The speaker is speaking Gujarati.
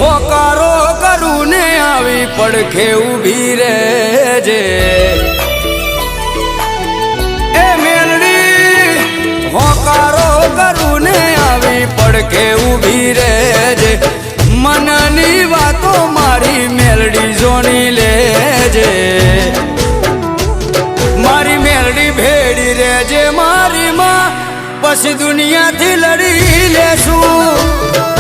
હોકારો કરું ને આવી પડખે ઊભી રહેજે એ મેલડી હોકારો કરું ને આવી પડખે ઊભી રહેજે મનની વાતો મારી મેલડી જોની લેજે મારી મેલડી ભેડી રહેજે મારી માં પછી દુનિયાથી લડી લેશું